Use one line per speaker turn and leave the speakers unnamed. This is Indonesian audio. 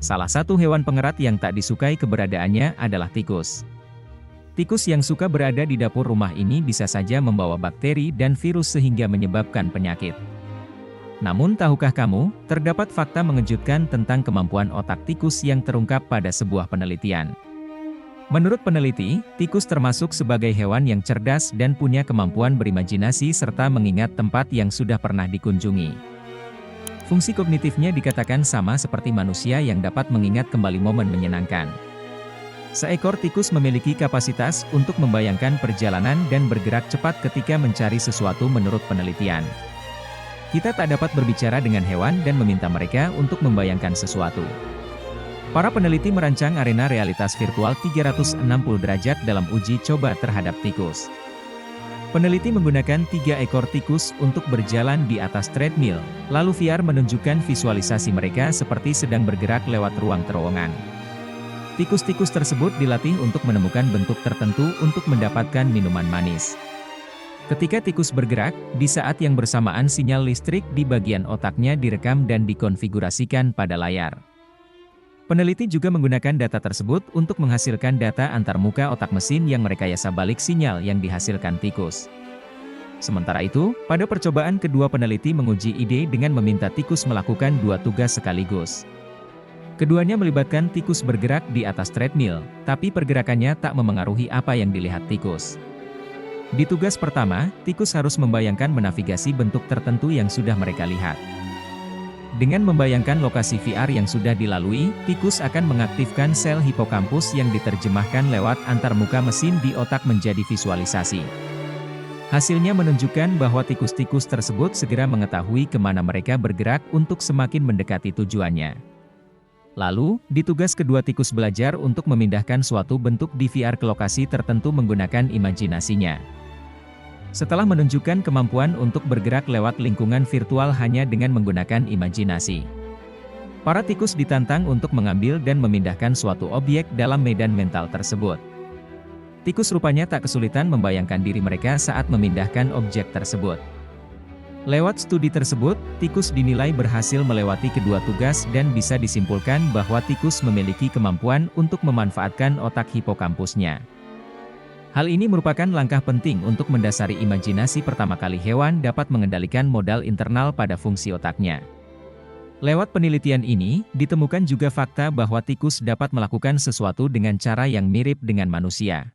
Salah satu hewan pengerat yang tak disukai keberadaannya adalah tikus. Tikus yang suka berada di dapur rumah ini bisa saja membawa bakteri dan virus sehingga menyebabkan penyakit. Namun tahukah kamu, terdapat fakta mengejutkan tentang kemampuan otak tikus yang terungkap pada sebuah penelitian. Menurut peneliti, tikus termasuk sebagai hewan yang cerdas dan punya kemampuan berimajinasi serta mengingat tempat yang sudah pernah dikunjungi. Fungsi kognitifnya dikatakan sama seperti manusia yang dapat mengingat kembali momen menyenangkan. Seekor tikus memiliki kapasitas untuk membayangkan perjalanan dan bergerak cepat ketika mencari sesuatu menurut penelitian. Kita tak dapat berbicara dengan hewan dan meminta mereka untuk membayangkan sesuatu. Para peneliti merancang arena realitas virtual 360 derajat dalam uji coba terhadap tikus. Peneliti menggunakan 3 ekor tikus untuk berjalan di atas treadmill, lalu VR menunjukkan visualisasi mereka seperti sedang bergerak lewat ruang terowongan. Tikus-tikus tersebut dilatih untuk menemukan bentuk tertentu untuk mendapatkan minuman manis. Ketika tikus bergerak, di saat yang bersamaan sinyal listrik di bagian otaknya direkam dan dikonfigurasikan pada layar. Peneliti juga menggunakan data tersebut untuk menghasilkan data antarmuka otak mesin yang merekayasa balik sinyal yang dihasilkan tikus. Sementara itu, pada percobaan kedua peneliti menguji ide dengan meminta tikus melakukan 2 tugas sekaligus. Keduanya melibatkan tikus bergerak di atas treadmill, tapi pergerakannya tak memengaruhi apa yang dilihat tikus. Di tugas pertama, tikus harus membayangkan menavigasi bentuk tertentu yang sudah mereka lihat. Dengan membayangkan lokasi VR yang sudah dilalui, tikus akan mengaktifkan sel hipokampus yang diterjemahkan lewat antarmuka mesin di otak menjadi visualisasi. Hasilnya menunjukkan bahwa tikus-tikus tersebut segera mengetahui kemana mereka bergerak untuk semakin mendekati tujuannya. Lalu, di tugas kedua tikus belajar untuk memindahkan suatu bentuk di VR ke lokasi tertentu menggunakan imajinasinya. Setelah menunjukkan kemampuan untuk bergerak lewat lingkungan virtual hanya dengan menggunakan imajinasi, para tikus ditantang untuk mengambil dan memindahkan suatu objek dalam medan mental tersebut. Tikus rupanya tak kesulitan membayangkan diri mereka saat memindahkan objek tersebut. Lewat studi tersebut, tikus dinilai berhasil melewati kedua tugas dan bisa disimpulkan bahwa tikus memiliki kemampuan untuk memanfaatkan otak hipokampusnya. Hal ini merupakan langkah penting untuk mendasari imajinasi pertama kali hewan dapat mengendalikan modal internal pada fungsi otaknya. Lewat penelitian ini, ditemukan juga fakta bahwa tikus dapat melakukan sesuatu dengan cara yang mirip dengan manusia.